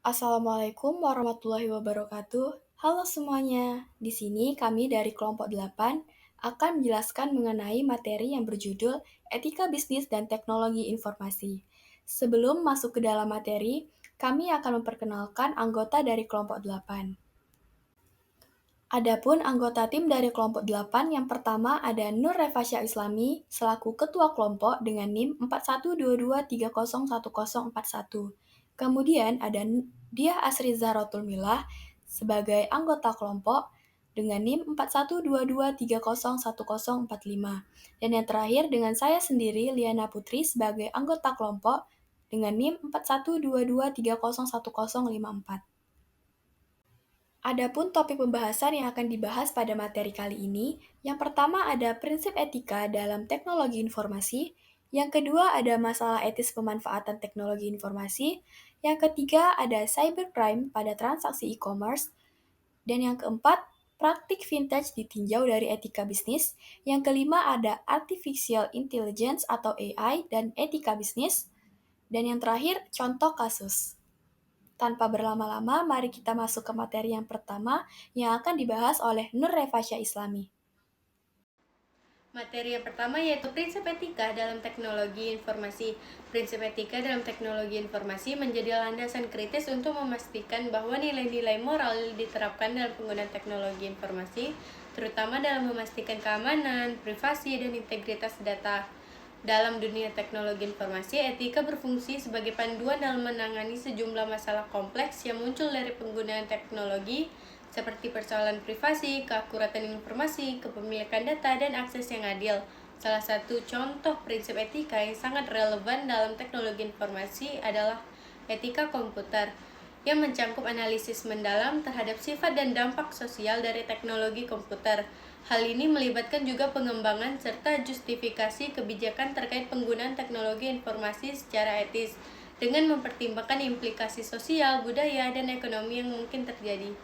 Assalamualaikum warahmatullahi wabarakatuh. Halo semuanya. Di sini kami dari kelompok 8 akan menjelaskan mengenai materi yang berjudul Etika Bisnis dan Teknologi Informasi. Sebelum masuk ke dalam materi, kami akan memperkenalkan anggota dari kelompok 8. Adapun anggota tim dari kelompok 8 yang pertama ada Nur Refasya Islami selaku ketua kelompok dengan NIM 4122301041. Kemudian ada Diah Asri Zahratul Milah sebagai anggota kelompok dengan NIM 4122301045. Dan yang terakhir dengan saya sendiri Liana Putri sebagai anggota kelompok dengan NIM 4122301054. Adapun topik pembahasan yang akan dibahas pada materi kali ini, yang pertama ada prinsip etika dalam teknologi informasi, yang kedua ada masalah etis pemanfaatan teknologi informasi, yang ketiga ada cybercrime pada transaksi e-commerce, dan yang keempat praktik vintage ditinjau dari etika bisnis, yang kelima ada artificial intelligence atau AI dan etika bisnis, dan yang terakhir contoh kasus. Tanpa berlama-lama, mari kita masuk ke materi yang pertama yang akan dibahas oleh Nur Refasya Islami. Materi yang pertama yaitu prinsip etika dalam teknologi informasi. Prinsip etika dalam teknologi informasi menjadi landasan kritis untuk memastikan bahwa nilai-nilai moral diterapkan dalam penggunaan teknologi informasi, terutama dalam memastikan keamanan, privasi, dan integritas data. Dalam dunia teknologi informasi, etika berfungsi sebagai panduan dalam menangani sejumlah masalah kompleks yang muncul dari penggunaan teknologi, seperti persoalan privasi, keakuratan informasi, kepemilikan data, dan akses yang adil. Salah satu contoh prinsip etika yang sangat relevan dalam teknologi informasi adalah etika komputer, yang mencangkup analisis mendalam terhadap sifat dan dampak sosial dari teknologi komputer. Hal ini melibatkan juga pengembangan serta justifikasi kebijakan terkait penggunaan teknologi informasi secara etis, dengan mempertimbangkan implikasi sosial, budaya, dan ekonomi yang mungkin terjadi.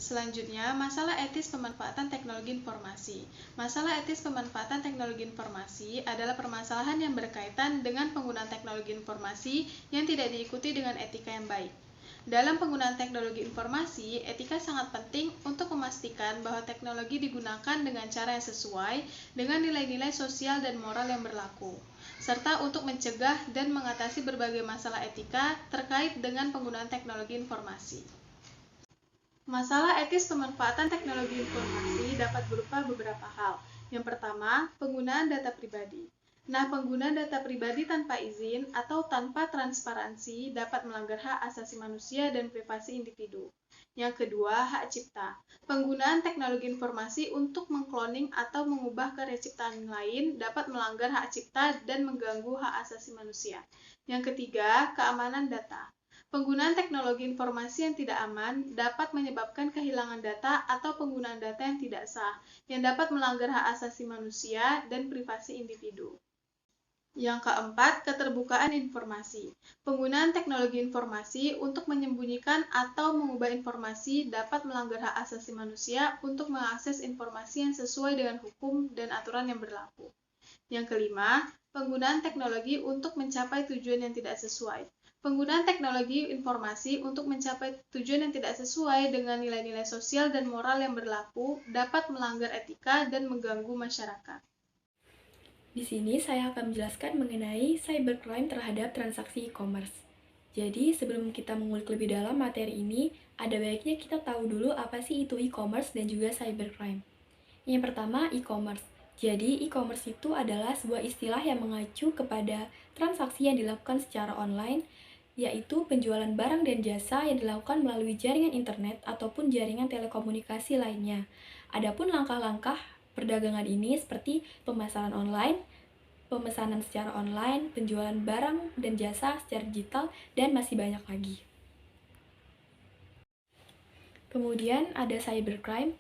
Selanjutnya, masalah etis pemanfaatan teknologi informasi. Masalah etis pemanfaatan teknologi informasi adalah permasalahan yang berkaitan dengan penggunaan teknologi informasi yang tidak diikuti dengan etika yang baik. Dalam penggunaan teknologi informasi, etika sangat penting untuk memastikan bahwa teknologi digunakan dengan cara yang sesuai dengan nilai-nilai sosial dan moral yang berlaku, serta untuk mencegah dan mengatasi berbagai masalah etika terkait dengan penggunaan teknologi informasi. Masalah etis pemanfaatan teknologi informasi dapat berupa beberapa hal. Yang pertama, penggunaan data pribadi. Penggunaan data pribadi tanpa izin atau tanpa transparansi dapat melanggar hak asasi manusia dan privasi individu. Yang kedua, hak cipta. Penggunaan teknologi informasi untuk mengkloning atau mengubah karya ciptaan lain dapat melanggar hak cipta dan mengganggu hak asasi manusia. Yang ketiga, keamanan data. Penggunaan teknologi informasi yang tidak aman dapat menyebabkan kehilangan data atau penggunaan data yang tidak sah, yang dapat melanggar hak asasi manusia dan privasi individu. Yang keempat, keterbukaan informasi. Penggunaan teknologi informasi untuk menyembunyikan atau mengubah informasi dapat melanggar hak asasi manusia untuk mengakses informasi yang sesuai dengan hukum dan aturan yang berlaku. Yang kelima, penggunaan teknologi untuk mencapai tujuan yang tidak sesuai. Penggunaan teknologi informasi untuk mencapai tujuan yang tidak sesuai dengan nilai-nilai sosial dan moral yang berlaku dapat melanggar etika dan mengganggu masyarakat. Di sini saya akan menjelaskan mengenai cybercrime terhadap transaksi e-commerce. Jadi, sebelum kita mengulik lebih dalam materi ini, ada baiknya kita tahu dulu apa sih itu e-commerce dan juga cybercrime. Yang pertama, e-commerce. Jadi, e-commerce itu adalah sebuah istilah yang mengacu kepada transaksi yang dilakukan secara online, yaitu penjualan barang dan jasa yang dilakukan melalui jaringan internet ataupun jaringan telekomunikasi lainnya. Adapun langkah-langkah perdagangan ini seperti pemasaran online, pemesanan secara online, penjualan barang dan jasa secara digital, dan masih banyak lagi. Kemudian ada cybercrime.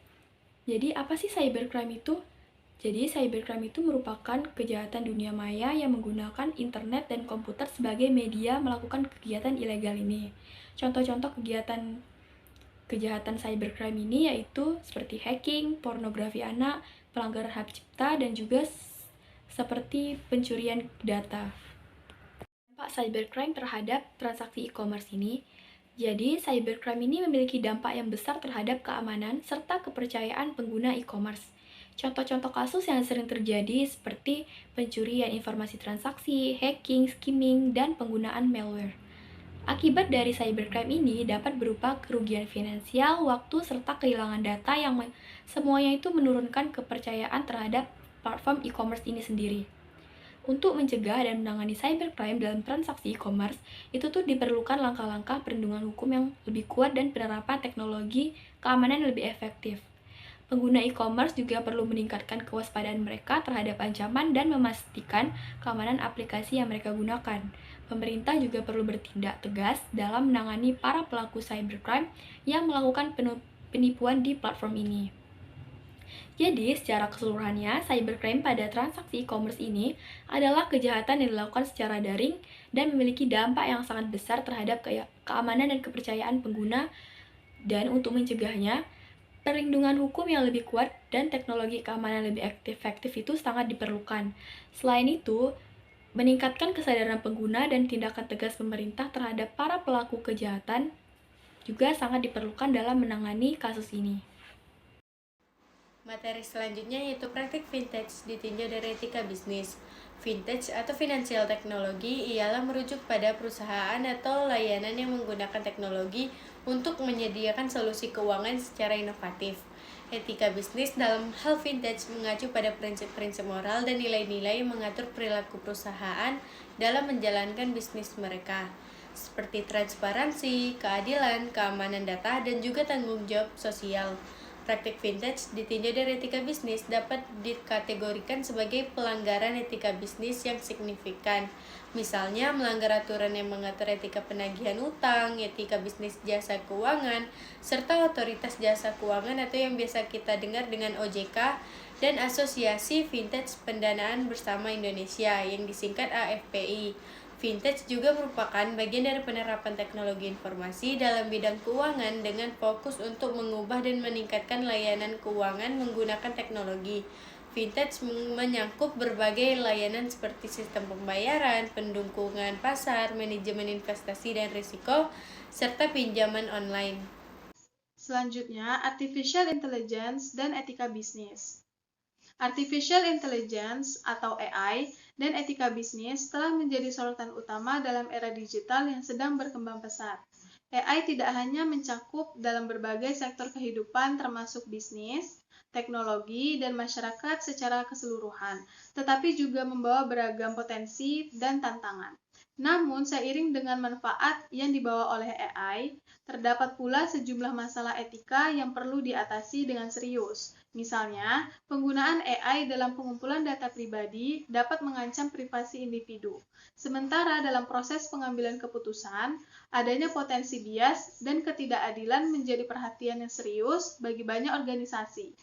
Jadi apa sih cybercrime itu? Jadi cybercrime itu merupakan kejahatan dunia maya yang menggunakan internet dan komputer sebagai media melakukan kegiatan ilegal ini. Contoh-contoh kejahatan cybercrime ini yaitu seperti hacking, pornografi anak, pelanggaran hak cipta, dan juga seperti pencurian data. Dampak cybercrime terhadap transaksi e-commerce ini, Jadi, cybercrime ini memiliki dampak yang besar terhadap keamanan serta kepercayaan pengguna e-commerce. Contoh-contoh kasus yang sering terjadi seperti pencurian informasi transaksi, hacking, skimming, dan penggunaan malware. Akibat dari cybercrime ini dapat berupa kerugian finansial, waktu, serta kehilangan data yang semuanya itu menurunkan kepercayaan terhadap platform e-commerce ini sendiri. Untuk mencegah dan menangani cybercrime dalam transaksi e-commerce, itu tuh diperlukan langkah-langkah perlindungan hukum yang lebih kuat dan penerapan teknologi keamanan yang lebih efektif. Pengguna e-commerce juga perlu meningkatkan kewaspadaan mereka terhadap ancaman dan memastikan keamanan aplikasi yang mereka gunakan. Pemerintah juga perlu bertindak tegas dalam menangani para pelaku cybercrime yang melakukan penipuan di platform ini. Jadi, secara keseluruhannya, cybercrime pada transaksi e-commerce ini adalah kejahatan yang dilakukan secara daring dan memiliki dampak yang sangat besar terhadap keamanan dan kepercayaan pengguna. Dan untuk mencegahnya, perlindungan hukum yang lebih kuat dan teknologi keamanan lebih efektif itu sangat diperlukan. Selain itu, meningkatkan kesadaran pengguna dan tindakan tegas pemerintah terhadap para pelaku kejahatan juga sangat diperlukan dalam menangani kasus ini. Materi selanjutnya yaitu praktik vintage ditinjau dari etika bisnis. Vintage atau financial technology ialah merujuk pada perusahaan atau layanan yang menggunakan teknologi untuk menyediakan solusi keuangan secara inovatif. Etika bisnis dalam hal vintage mengacu pada prinsip-prinsip moral dan nilai-nilai yang mengatur perilaku perusahaan dalam menjalankan bisnis mereka, seperti transparansi, keadilan, keamanan data, dan juga tanggung jawab sosial. Praktik vintage ditinjau dari etika bisnis dapat dikategorikan sebagai pelanggaran etika bisnis yang signifikan. Misalnya, melanggar aturan yang mengatur etika penagihan utang, etika bisnis jasa keuangan, serta otoritas jasa keuangan atau yang biasa kita dengar dengan OJK, dan Asosiasi Vintage Pendanaan Bersama Indonesia yang disingkat AFPI. Vintage juga merupakan bagian dari penerapan teknologi informasi dalam bidang keuangan dengan fokus untuk mengubah dan meningkatkan layanan keuangan menggunakan teknologi. Vintage menyangkut berbagai layanan seperti sistem pembayaran, pendukungan pasar, manajemen investasi dan risiko, serta pinjaman online. Selanjutnya, artificial intelligence dan etika bisnis. Artificial intelligence atau AI dan etika bisnis telah menjadi sorotan utama dalam era digital yang sedang berkembang pesat. AI tidak hanya mencakup dalam berbagai sektor kehidupan termasuk bisnis, teknologi, dan masyarakat secara keseluruhan, tetapi juga membawa beragam potensi dan tantangan. Namun, seiring dengan manfaat yang dibawa oleh AI, terdapat pula sejumlah masalah etika yang perlu diatasi dengan serius. Misalnya, penggunaan AI dalam pengumpulan data pribadi dapat mengancam privasi individu. Sementara dalam proses pengambilan keputusan, adanya potensi bias dan ketidakadilan menjadi perhatian yang serius bagi banyak organisasi.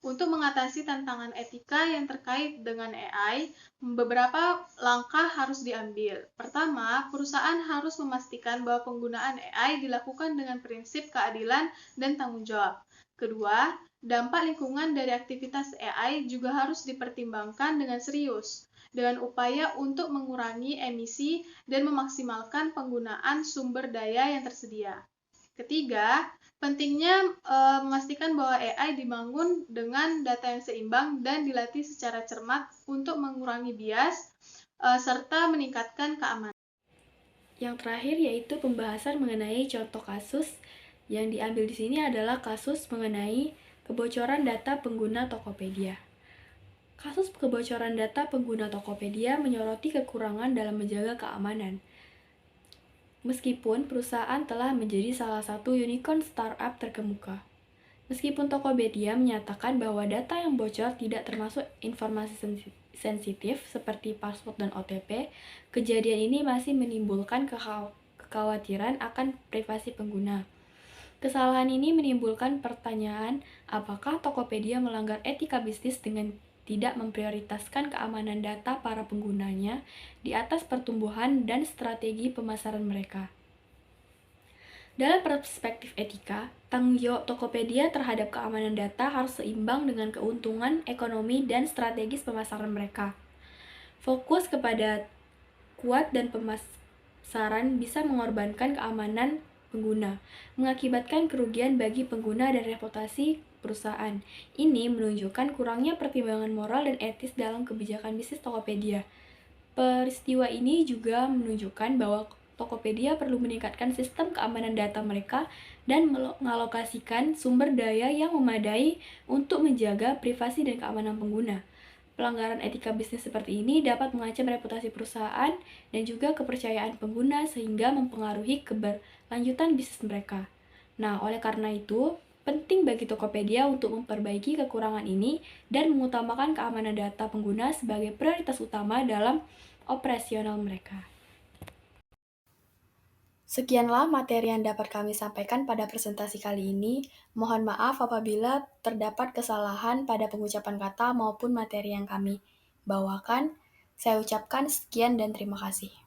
Untuk mengatasi tantangan etika yang terkait dengan AI, beberapa langkah harus diambil. Pertama, perusahaan harus memastikan bahwa penggunaan AI dilakukan dengan prinsip keadilan dan tanggung jawab. Kedua, dampak lingkungan dari aktivitas AI juga harus dipertimbangkan dengan serius, dengan upaya untuk mengurangi emisi dan memaksimalkan penggunaan sumber daya yang tersedia. Ketiga, pentingnya memastikan bahwa AI dibangun dengan data yang seimbang dan dilatih secara cermat untuk mengurangi bias serta meningkatkan keamanan. Yang terakhir yaitu pembahasan mengenai contoh kasus. Yang diambil di sini adalah kasus mengenai kebocoran data pengguna Tokopedia. Kasus kebocoran data pengguna Tokopedia menyoroti kekurangan dalam menjaga keamanan. Meskipun perusahaan telah menjadi salah satu unicorn startup terkemuka. Meskipun Tokopedia menyatakan bahwa data yang bocor tidak termasuk informasi sensitif seperti password dan OTP, kejadian ini masih menimbulkan kekhawatiran akan privasi pengguna. Kesalahan ini menimbulkan pertanyaan, apakah Tokopedia melanggar etika bisnis dengan tidak memprioritaskan keamanan data para penggunanya di atas pertumbuhan dan strategi pemasaran mereka. Dalam perspektif etika, tanggung jawab Tokopedia terhadap keamanan data harus seimbang dengan keuntungan ekonomi dan strategis pemasaran mereka. Fokus kepada kuat dan pemasaran bisa mengorbankan keamanan pengguna, mengakibatkan kerugian bagi pengguna dan reputasi perusahaan. Ini menunjukkan kurangnya pertimbangan moral dan etis dalam kebijakan bisnis Tokopedia. Peristiwa ini juga menunjukkan bahwa Tokopedia perlu meningkatkan sistem keamanan data mereka dan mengalokasikan sumber daya yang memadai untuk menjaga privasi dan keamanan pengguna. Pelanggaran etika bisnis seperti ini dapat mengancam reputasi perusahaan dan juga kepercayaan pengguna sehingga mempengaruhi keberlanjutan bisnis mereka. Nah, oleh karena itu, penting bagi Tokopedia untuk memperbaiki kekurangan ini dan mengutamakan keamanan data pengguna sebagai prioritas utama dalam operasional mereka. Sekianlah materi yang dapat kami sampaikan pada presentasi kali ini. Mohon maaf apabila terdapat kesalahan pada pengucapan kata maupun materi yang kami bawakan. Saya ucapkan sekian dan terima kasih.